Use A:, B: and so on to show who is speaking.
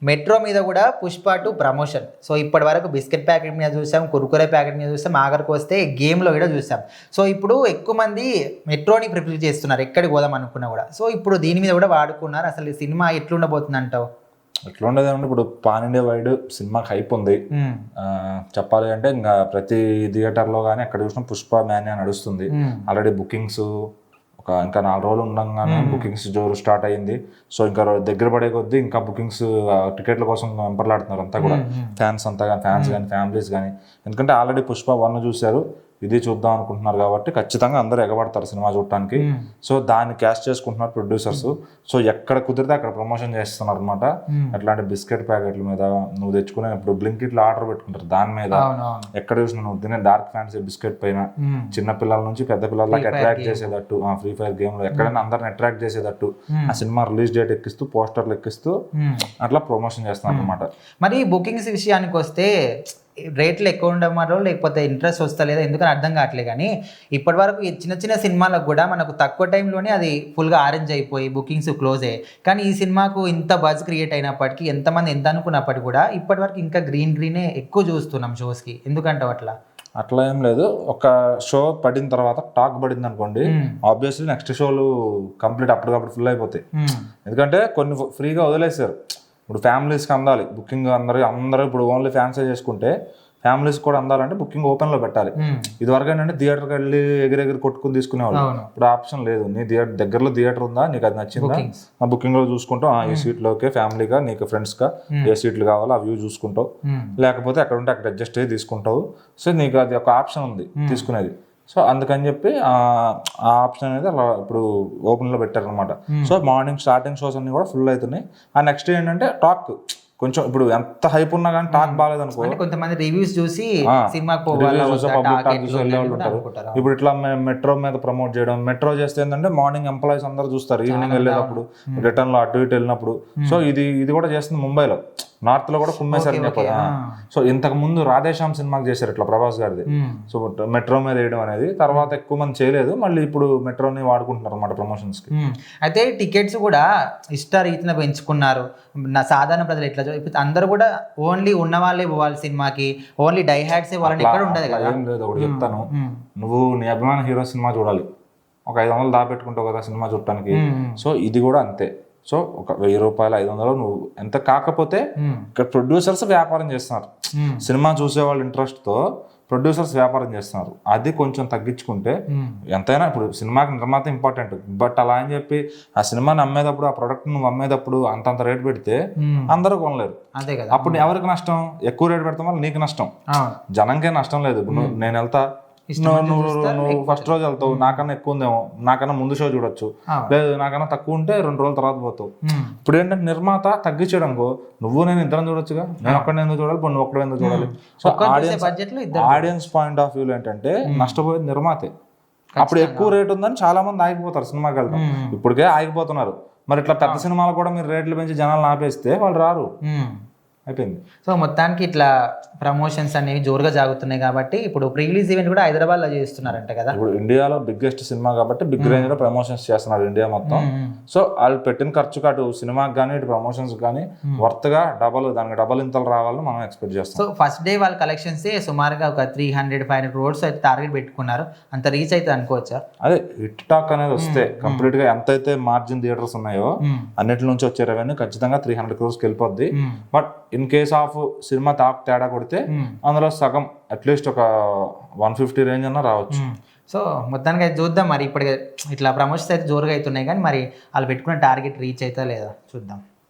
A: Metro మీద కూడా Pushpa 2 promotion. So ఇప్పటి వరకు బిస్కెట్ ప్యాకెట్ మీద చూసాం, కుర్కురే ప్యాకెట్ మీద చూసాం, ఆఖరికి వస్తే గేమ్లో కూడా చూసాం. సో ఇప్పుడు ఎక్కువ మంది మెట్రోని ప్రిఫర్ చేస్తున్నారు ఎక్కడికి పోదాం అనుకున్నా కూడా. సో ఇప్పుడు దీని మీద కూడా వాడుకున్నారు. అసలు ఈ సినిమా ఎట్లుండబోతుంది అంటావు?
B: ఎట్లా ఉండదు అంటే ఇప్పుడు పాన్ ఇండియా వైడ్ సినిమాకి హైప్ ఉంది. చెప్పాలి అంటే ఇంకా ప్రతి థియేటర్లో కానీ ఎక్కడ చూసినా పుష్ప మ్యాన్యా నడుస్తుంది. ఆల్రెడీ బుకింగ్స్ ఇంకా 4 రోజులు ఉండగానే బుకింగ్స్ జోరు స్టార్ట్ అయ్యింది. సో ఇంకా దగ్గర పడే కొద్దీ ఇంకా బుకింగ్స్ టికెట్ల కోసం వెంపర్లాడుతున్నారు అంతా కూడా, ఫ్యాన్స్ అంతా కానీ, ఫ్యాన్స్ కానీ, ఫ్యామిలీస్ కానీ. ఎందుకంటే ఆల్రెడీ పుష్ప 1 చూశారు, ఇది చూద్దాం అనుకుంటున్నారు కాబట్టి ఖచ్చితంగా అందరూ ఎగబడతారు సినిమా చూడటానికి. సో దాన్ని క్యాష్ చేసుకుంటున్నారు ప్రొడ్యూసర్స్. సో ఎక్కడ కుదిరితే అక్కడ ప్రమోషన్ చేస్తున్నారు అనమాట. ఎట్లాంటి బిస్కెట్ ప్యాకెట్ల మీద, నువ్వు తెచ్చుకునే ఇప్పుడు బ్లింకిట్లో ఆర్డర్ పెట్టుకుంటారు దాని మీద, ఎక్కడ చూసినా నువ్వు తినే డార్క్ ఫ్యాన్సీ బిస్కెట్ పైన చిన్న పిల్లల నుంచి పెద్ద పిల్లలకి అట్రాక్ట్ చేసేటట్టు, ఫ్రీ ఫైర్ గేమ్ లో ఎక్కడైనా అందరిని అట్రాక్ట్ చేసేటట్టు ఆ సినిమా రిలీజ్ డేట్ ఎక్కిస్తూ, పోస్టర్లు ఎక్కిస్తూ అట్లా ప్రమోషన్ చేస్తున్నారు అనమాట.
A: మరి బుకింగ్స్ విషయానికి వస్తే రేట్లు ఎక్కువ ఉండమో లేకపోతే ఇంట్రెస్ట్ వస్తలేదో ఎందుకని అర్థం కావట్లేదు. కానీ ఇప్పటి వరకు చిన్న చిన్న సినిమాలకు కూడా మనకు తక్కువ టైంలోనే అది ఫుల్గా ఆరెంజ్ అయిపోయి బుకింగ్స్ క్లోజ్ అయ్యాయి. కానీ ఈ సినిమాకు ఇంత బజ్ క్రియేట్ అయినప్పటికీ, ఎంతమంది ఎంత అనుకున్నప్పటికీ కూడా ఇప్పటి వరకు ఇంకా గ్రీనే ఎక్కువ చూస్తున్నాం షోస్కి. ఎందుకంటావు అట్లా?
B: అట్లా ఏం లేదు. ఒక షో పడిన తర్వాత టాక్ పడింది అనుకోండి, ఆబ్వియస్లీ నెక్స్ట్ షోలు కంప్లీట్ అప్పటికప్పుడు ఫుల్ అయిపోతాయి. ఎందుకంటే కొన్ని ఫ్రీగా వదిలేసారు. ఇప్పుడు ఫ్యామిలీస్కి అందాలి బుకింగ్, అందరూ ఇప్పుడు ఓన్లీ ఫ్యాన్సే చేసుకుంటే ఫ్యామిలీస్ కూడా అందాలంటే బుకింగ్ ఓపెన్లో పెట్టాలి. ఇది వరకు ఏంటంటే థియేటర్కి వెళ్ళి ఎగిరెగిరి కొట్టుకుని తీసుకునేవాళ్ళు. ఇప్పుడు ఆప్షన్ లేదు. నీ దగ్గరలో థియేటర్ ఉందా, నీకు అది నచ్చిందా, ఆ బుకింగ్లో చూసుకుంటావు, ఈ సీట్లోకే ఫ్యామిలీగా నీకు ఫ్రెండ్స్గా ఏ సీట్లు కావాలో ఆ వ్యూ చూసుకుంటావు, లేకపోతే ఎక్కడ ఉంటే అక్కడ అడ్జస్ట్ అయ్యి తీసుకుంటావు. సో నీకు అది ఒక ఆప్షన్ ఉంది తీసుకునేది. సో అందుకని చెప్పి ఆ ఆప్షన్ అనేది అలా ఇప్పుడు ఓపెన్లో పెట్టారనమాట. సో మార్నింగ్ స్టార్టింగ్ షోస్ అన్ని కూడా ఫుల్ అవుతున్నాయి. ఆ నెక్స్ట్ ఏంటంటే టాక్ కొంచెం ఇప్పుడు ఎంత హైప్ ఉన్నా కానీ టాక్ బాగాలేదు అనుకో,
A: కొంతమంది రివ్యూస్ చూసి
B: ఇప్పుడు ఇట్లా మెట్రో మీద ప్రమోట్ చేయడం, మెట్రో చేస్తే ఏంటంటే మార్నింగ్ ఎంప్లాయీస్ అందరూ చూస్తారు, ఈవినింగ్ వెళ్ళేటప్పుడు రిటర్న్ లో అటు ఇటు వెళ్ళినప్పుడు. సో ఇది కూడా చేస్తుంది ముంబైలో, నార్త్ లో కూడా కుమ్మేశారని చెప్పారు. సో ఇంతకు ముందు రాధేశ్యామ్ సినిమాకి చేశారు ఇట్లా ప్రభాస్ గారిది. సో మెట్రో మీద వేయడం అనేది తర్వాత ఎక్కువ మంది చేయలేదు, మళ్ళీ ఇప్పుడు మెట్రోని వాడుకుంటున్నారు అన్నమాట ప్రమోషన్స్ కి.
A: అయితే టికెట్స్ కూడా ఇష్ట రీతిన పెంచుకున్నారు. సాధారణ ప్రజలు ఎట్లా అందరూ కూడా ఓన్లీ ఉన్న వాళ్ళే పోవాలి సినిమాకి, ఓన్లీ డై హ్యాడ్స్ వాళ్ళని ఎక్కడ ఉండదు కదా.
B: ఏం లేదు, ఒకటి చెప్తాను, నువ్వు నీ అభిమాన హీరో సినిమా చూడాలి, ఒక 500 దాపెట్టుకుంటావు కదా సినిమా చూడటానికి. సో ఇది కూడా అంతే. సో ఒక 1000 రూపాయలు 500 నువ్వు ఎంత కాకపోతే ఇక్కడ ప్రొడ్యూసర్స్ వ్యాపారం చేస్తున్నారు. సినిమా చూసేవాళ్ళు ఇంట్రెస్ట్తో ప్రొడ్యూసర్స్ వ్యాపారం చేస్తున్నారు. అది కొంచెం తగ్గించుకుంటే ఎంతైనా ఇప్పుడు సినిమాకి నిర్మాత ఇంపార్టెంట్, బట్ అలా అని చెప్పి ఆ సినిమాని అమ్మేటప్పుడు, ఆ ప్రొడక్ట్ నువ్వు అమ్మేటప్పుడు అంతంత రేట్ పెడితే అందరూ కొనలేరు. అప్పుడు ఎవరికి నష్టం? ఎక్కువ రేట్ పెడతాం వల్ల నీకు నష్టం, జనంకే నష్టం లేదు. ఇప్పుడు నేను వెళ్తా, నువ్వు ఫస్ట్ రోజు వెళ్తావు, నాకన్నా ఎక్కువ ఉందేమో, నాకన్నా ముందు షో చూడొచ్చు, లేదు నాకన్నా తక్కువ ఉంటే 2 రోజుల తర్వాత పోతావు. ఇప్పుడు ఏంటంటే నిర్మాత తగ్గించడంకో, నువ్వు నేను ఇద్దరం చూడొచ్చుగా, నేను ఒక్కడే ఎందుకు చూడాలి, నువ్వు ఒక్కడే ఎందుకు చూడాలి. సో ఆడియన్స్ పాయింట్ ఆఫ్ వ్యూలో ఏంటంటే నష్టపోయేది నిర్మాతే. అప్పుడు ఎక్కువ రేట్ ఉందని చాలా మంది ఆగిపోతారు సినిమాకి వెళ్ళడం, ఇప్పటికే ఆగిపోతున్నారు. మరి ఇట్లా పెద్ద సినిమాలు కూడా మీరు రేట్లు పెంచి జనాలు ఆపేస్తే వాళ్ళు రారు, అయిపోయింది.
A: సో మొత్తానికి ఇట్లా ప్రమోషన్స్ అనేవి జోరుగా జాగుతున్నాయి కాబట్టి ఇప్పుడు ప్రీ రిలీజ్ ఈవెంట్ కూడా హైదరాబాద్ లో చేస్తున్నారంట కదా.
B: ఇప్పుడు ఇండియాలో బిగ్గెస్ట్ సినిమా కాబట్టి బిగ్ రేంజ్ లో ప్రమోషన్స్ చేస్తున్నారు ఇండియా మొత్తం. సో వాళ్ళు పెట్టిన ఖర్చుకు అటు సినిమాకి కానీ ఇటు ప్రమోషన్స్ కానీ వర్త్ గా దానికి డబల్ ఇంతలు రావాలని మనం ఎక్స్పెక్ట్ చేస్తాం.
A: సో ఫస్ట్ డే వాళ్ళ కలెక్షన్స్ సుమారుగా ఒక 300-500 crores అయితే టార్గెట్ పెట్టుకున్నారు. అంత రీచ్ అయితే అనుకోవచ్చా?
B: అదే హిట్ టాక్ అనేది వస్తే కంప్లీట్ గా ఎంతైతే మార్జిన్ థియేటర్స్ ఉన్నాయో అన్నిటి నుంచి వచ్చే రెవెన్యూ ఖచ్చితంగా 300 crores వెళ్ళిపోద్ది. But in case of cinema తేడా కొడితే అందులో సగం అట్లీస్ట్ ఒక 150 రేంజ్ అన్నా రావచ్చు.
A: సో మొత్తానికి అయితే చూద్దాం. మరి ఇప్పటికే ఇట్లా ప్రమోషన్స్ అయితే జోరుగా అవుతున్నాయి, కానీ మరి వాళ్ళు పెట్టుకున్న టార్గెట్ రీచ్ అయితే లేదా చూద్దాం.